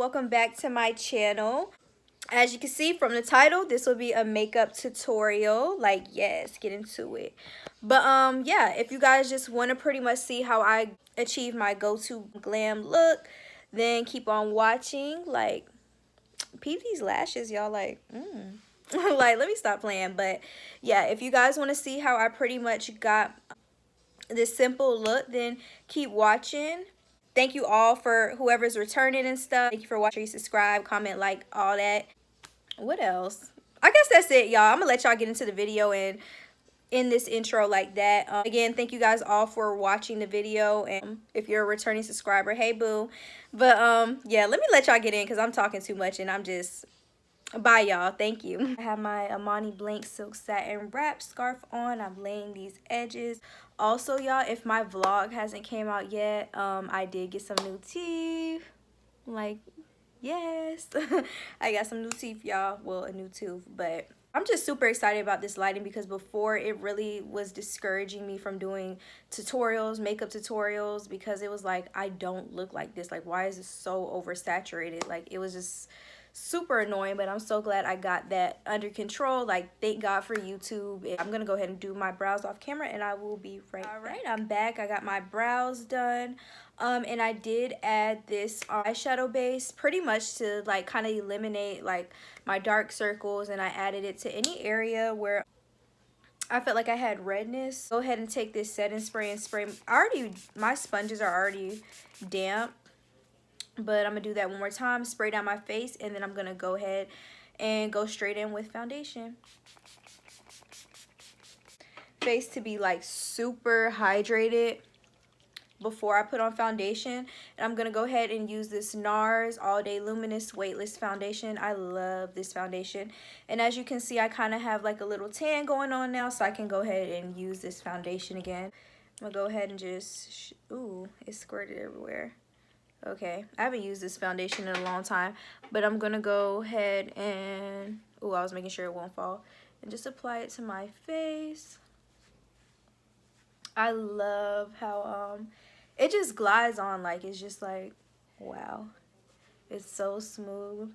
welcome back to my channel. As you can see from the title, this will be a makeup tutorial. Like, yes, get into it. But yeah, if you guys just want to pretty much see how I achieve my go-to glam look, then keep on watching. Like, peep these lashes, y'all. Like, like, let me stop playing. But yeah, if you guys want to see how I pretty much got this simple look, then keep watching. Thank you all for whoever's returning and stuff. Thank you for watching. Subscribe, comment, like, all that. What else? I guess that's it, y'all. I'm gonna let y'all get into the video and end this intro like that. Again, thank you guys all for watching the video, and if you're a returning subscriber, hey boo. But yeah, let me let y'all get in because I'm talking too much and I'm just bye, y'all. Thank you. I have my Amani Blank Silk Satin Wrap Scarf on. I'm laying these edges. Also, y'all, if my vlog hasn't came out yet, I did get some new teeth. Like, yes. I got some new teeth, y'all. Well, a new tooth. But I'm just super excited about this lighting because before it really was discouraging me from doing tutorials, makeup tutorials, because it was like, I don't look like this. Like, why is it so oversaturated? Like, it was just super annoying, but I'm so glad I got that under control. Like, thank God for YouTube. I'm gonna go ahead and do my brows off camera and I will be right back. I'm back. I got my brows done, and I did add this eyeshadow base pretty much to like kind of eliminate like my dark circles, and I added it to any area where I felt like I had redness. Go ahead and take this setting spray and spray. My sponges are already damp, but I'm gonna do that one more time, spray down my face, and then I'm gonna go ahead and go straight in with foundation. Face to be like super hydrated before I put on foundation. And I'm gonna go ahead and use this NARS All Day Luminous Weightless Foundation. I love this foundation, and as you can see, I kind of have like a little tan going on now, so I can go ahead and use this foundation again. I'm gonna go ahead and just ooh, it squirted everywhere. Okay, I haven't used this foundation in a long time, but I'm gonna go ahead and ooh, I was making sure it won't fall, and just apply it to my face. I love how it just glides on. Like, it's just like, wow, it's so smooth,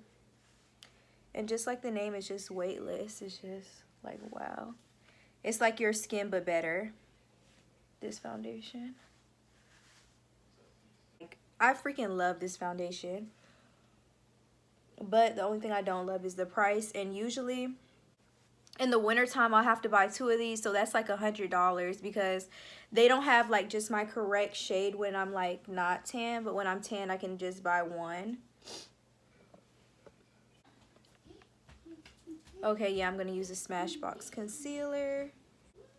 and just like the name, it's just weightless. It's just like, wow, it's like your skin but better, this foundation. I freaking love this foundation, but the only thing I don't love is the price. And usually in the wintertime I'll have to buy 2 of these, so that's like $100 because they don't have like just my correct shade when I'm like not tan, but when I'm tan I can just buy 1. Okay, yeah, I'm gonna use a Smashbox Concealer.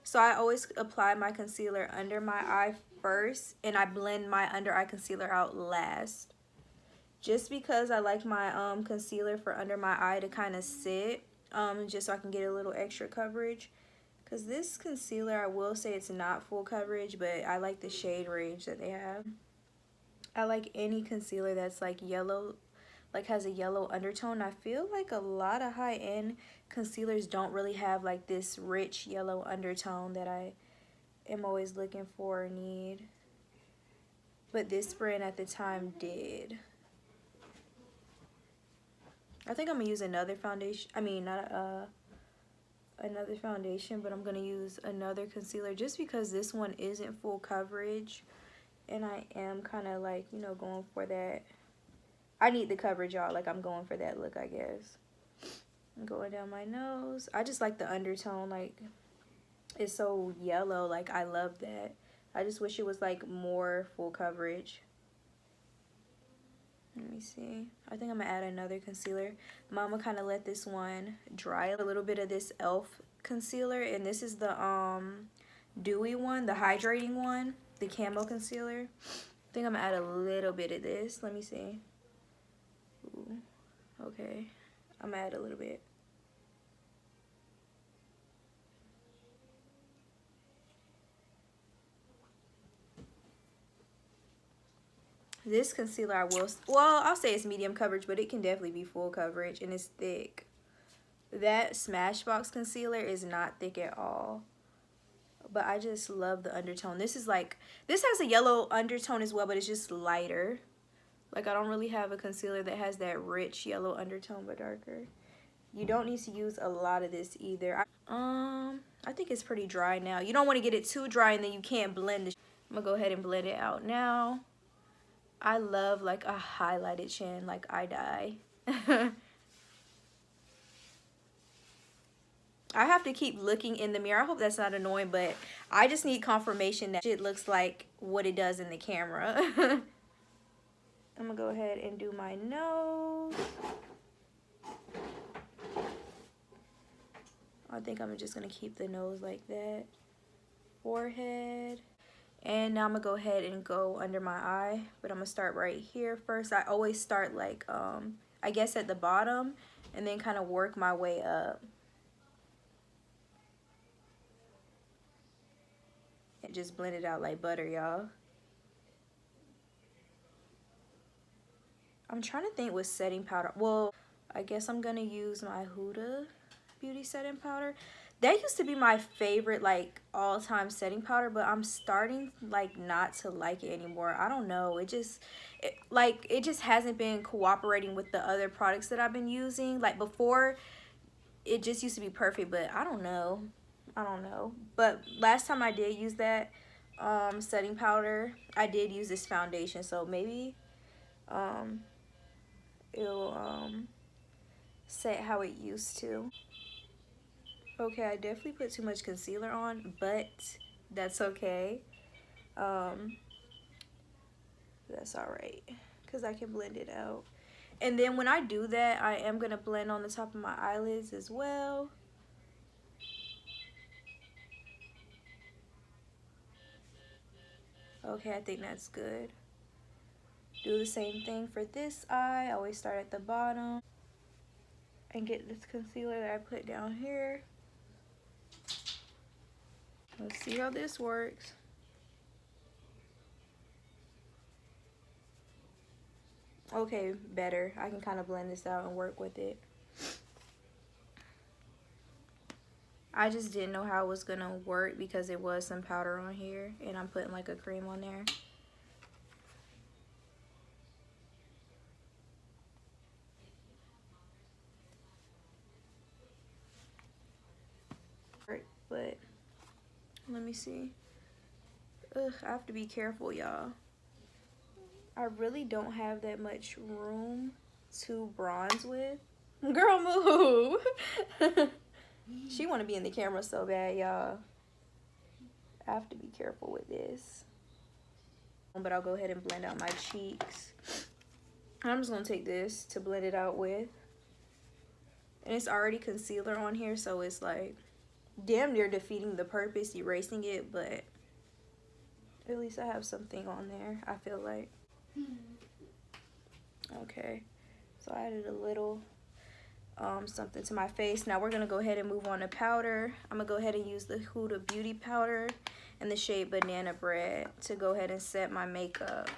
So I always apply my concealer under my eye first, and I blend my under eye concealer out last, just because I like my concealer for under my eye to kind of sit, just so I can get a little extra coverage. Because this concealer, I will say it's not full coverage, but I like the shade range that they have. I like any concealer that's like yellow, like has a yellow undertone. I feel like a lot of high-end concealers don't really have like this rich yellow undertone that I am always looking for or need, but this brand at the time did. I think I'm gonna use another foundation. I mean, not another foundation, but I'm gonna use another concealer just because this one isn't full coverage, and I am kind of like, you know, going for that. I need the coverage, y'all. Like, I'm going for that look, I guess. I'm going down my nose. I just like the undertone. Like, it's so yellow. Like, I love that. I just wish it was like more full coverage. Let me see. I think I'm gonna add another concealer. Mama kind of let this one dry. A little bit of this e.l.f. concealer, and this is the dewy one, the hydrating one, the camo concealer. I think I'm gonna add a little bit of this. Let me see. Ooh, okay, I'm gonna add a little bit. This concealer I'll say it's medium coverage, but it can definitely be full coverage, and it's thick. That Smashbox concealer is not thick at all, but I just love the undertone. This is like, this has a yellow undertone as well, but it's just lighter. Like, I don't really have a concealer that has that rich yellow undertone but darker. You don't need to use a lot of this either. I think it's pretty dry now. You don't want to get it too dry and then you can't blend it. I'm gonna go ahead and blend it out now. I love like a highlighted chin, like I die. I have to keep looking in the mirror. I hope that's not annoying, but I just need confirmation that it looks like what it does in the camera. I'm gonna go ahead and do my nose. I think I'm just gonna keep the nose like that. Forehead. And now I'm gonna go ahead and go under my eye, but I'm gonna start right here first. I always start like, I guess at the bottom and then kind of work my way up. And just blend it out like butter, y'all. I'm trying to think with setting powder. Well, I guess I'm gonna use my Huda Beauty setting powder. That used to be my favorite like all-time setting powder, but I'm starting like not to like it anymore. I don't know. It just hasn't been cooperating with the other products that I've been using. Like before, it just used to be perfect, but I don't know. I don't know. But last time I did use that setting powder, I did use this foundation, so maybe it'll set how it used to. Okay, I definitely put too much concealer on, but that's okay. That's all right, because I can blend it out. And then when I do that, I am going to blend on the top of my eyelids as well. Okay, I think that's good. Do the same thing for this eye. I always start at the bottom and get this concealer that I put down here. Let's see how this works. Okay, better. I can kind of blend this out and work with it. I just didn't know how it was gonna work because it was some powder on here and I'm putting like a cream on there. But let me see. Ugh, I have to be careful, y'all. I really don't have that much room to bronze with. Girl, move. She want to be in the camera so bad, y'all. I have to be careful with this. But I'll go ahead and blend out my cheeks. I'm just going to take this to blend it out with. And it's already concealer on here, so it's like damn near defeating the purpose, erasing it, but at least I have something on there, I feel like. Okay, so I added a little something to my face. Now we're gonna go ahead and move on to powder. I'm gonna go ahead and use the Huda Beauty powder in the shade Banana Bread to go ahead and set my makeup.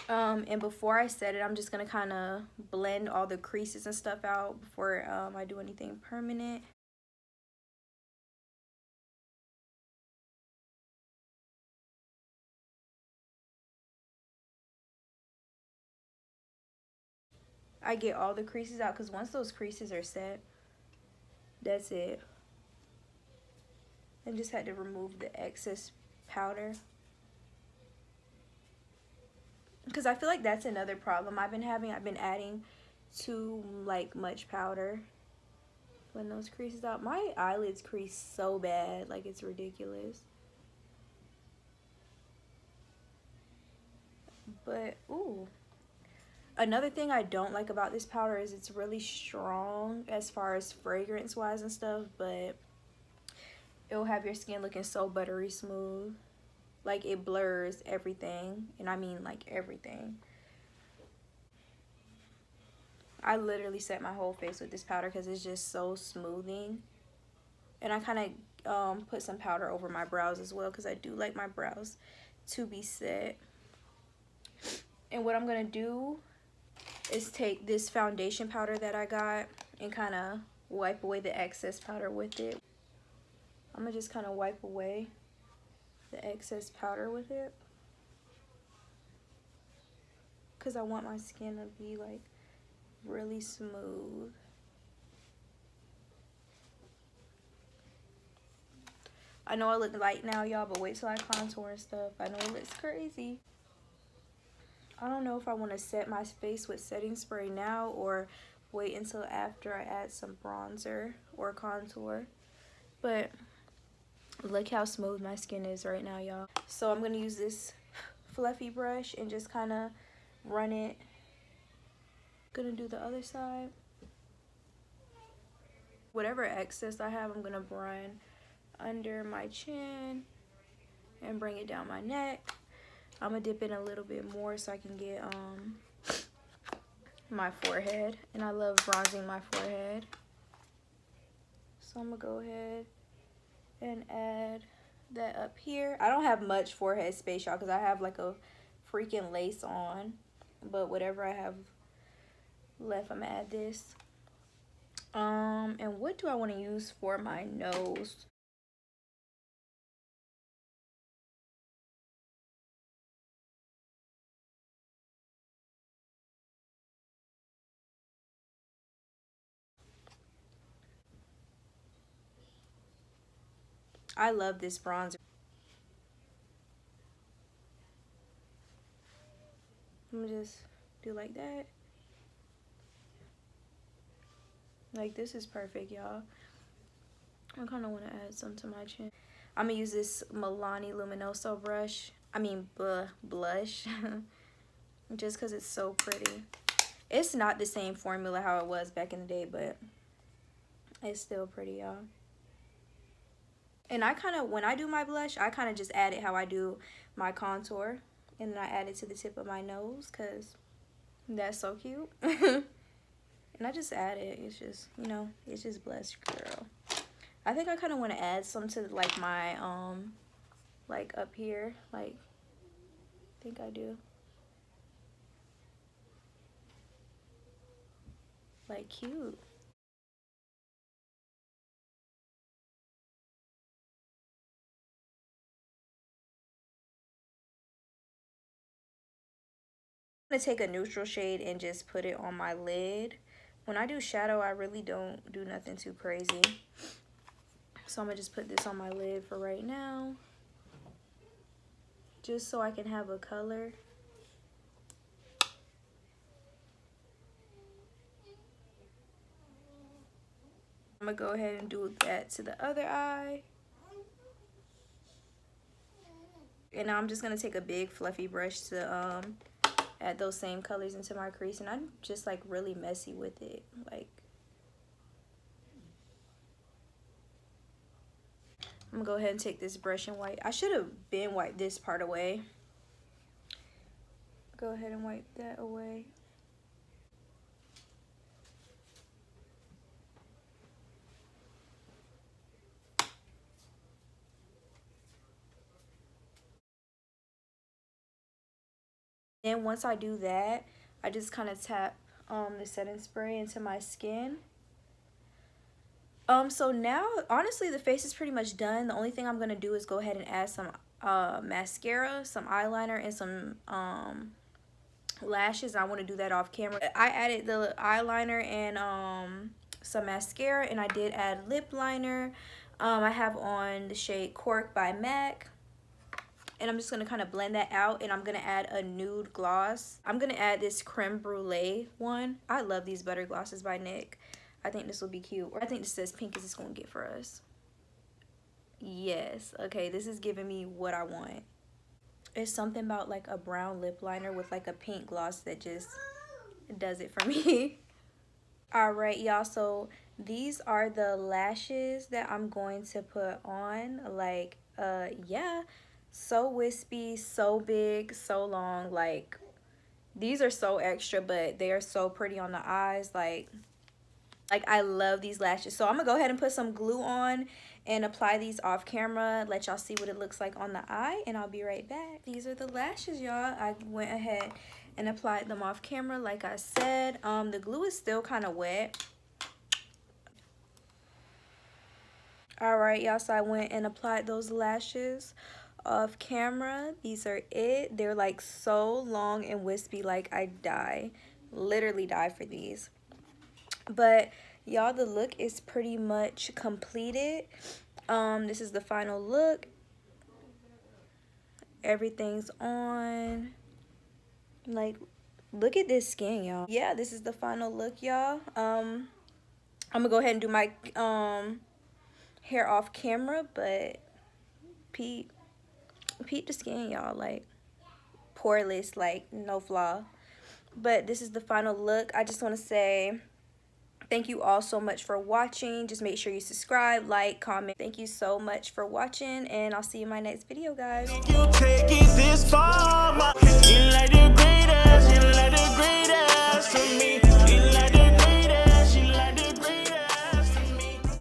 And before I set it, I'm just gonna kind of blend all the creases and stuff out before I do anything permanent. I get all the creases out because once those creases are set, that's it. And just had to remove the excess powder. Because I feel like that's another problem I've been having. I've been adding too like much powder. Blend those creases out. My eyelids crease so bad, like it's ridiculous. But ooh, another thing I don't like about this powder is it's really strong as far as fragrance wise and stuff, but it'll have your skin looking so buttery smooth. Like it blurs everything, and I mean like everything. I literally set my whole face with this powder because it's just so smoothing. And I kind of put some powder over my brows as well because I do like my brows to be set. And what I'm going to do is take this foundation powder that I got and kind of wipe away the excess powder with it. I'm going to just kind of wipe away the excess powder with it. because I want my skin to be like really smooth. I know I look light now, y'all, but wait till I contour and stuff. I know it looks crazy. I don't know if I want to set my face with setting spray now or wait until after I add some bronzer or contour. But look how smooth my skin is right now, y'all. So I'm going to use this fluffy brush and just kind of run it. Gonna do the other side. Whatever excess I have, I'm going to run under my chin and bring it down my neck. I'm gonna dip in a little bit more so I can get my forehead, and I love bronzing my forehead. So I'm gonna go ahead and add that up here. I don't have much forehead space, y'all, because I have like a freaking lace on, but whatever I have left, I'm gonna add this. And what do I want to use for my nose? I love this bronzer. I'm gonna just do like that. Like, this is perfect, y'all. I kind of want to add some to my chin. I'm gonna use this Milani Luminoso brush. I mean, blush. Just because it's so pretty. It's not the same formula how it was back in the day, but it's still pretty, y'all. And I kind of, when I do my blush, I kind of just add it how I do my contour. And then I add it to the tip of my nose because that's so cute. And I just add it. It's just, you know, it's just blush, girl. I think I kind of want to add some to like my, like up here. Like, I think I do. Like, cute. I'm gonna take a neutral shade and just put it on my lid. When I do shadow, I really don't do nothing too crazy. So I'm gonna just put this on my lid for right now, just so I can have a color. I'm gonna go ahead and do that to the other eye. And now I'm just gonna take a big fluffy brush to add those same colors into my crease, and I'm just like really messy with it. Like, I'm gonna go ahead and take this brush and wipe. I should have been wiped this part away. Go ahead and wipe that away. Then once I do that, I just kind of tap the setting spray into my skin. So now, honestly, the face is pretty much done. The only thing I'm going to do is go ahead and add some mascara, some eyeliner, and some lashes. I want to do that off camera. I added the eyeliner and some mascara, and I did add lip liner. I have on the shade Cork by MAC. And I'm just going to kind of blend that out, and I'm going to add a nude gloss. I'm going to add this creme brulee one. I love these butter glosses by NYX. I think this will be cute. I think this is as pink as it's going to get for us. Yes. Okay, this is giving me what I want. It's something about like a brown lip liner with like a pink gloss that just does it for me. Alright, y'all. So these are the lashes that I'm going to put on. Like, yeah. So wispy, so big, so long. Like, these are so extra, but they are so pretty on the eyes. Like I love these lashes. So I'm gonna go ahead and put some glue on and apply these off camera, let y'all see what it looks like on the eye, and I'll be right back. These are the lashes, y'all. I went ahead and applied them off camera like I said. The glue is still kind of wet. All right, y'all, so I went and applied those lashes off camera. These are it. They're like so long and wispy, like I die, literally die for these. But y'all, the look is pretty much completed. This is the final look. Everything's on. Like, look at this skin, y'all. Yeah, this is the final look, y'all. I'm gonna go ahead and do my hair off camera, but peep the skin, y'all. Like, poreless, like no flaw. But this is the final look. I just want to say thank you all so much for watching. Just make sure you subscribe, like, comment. Thank you so much for watching, and I'll see you in my next video, guys. You take it this far, you like the greatest, you like the greatest to me.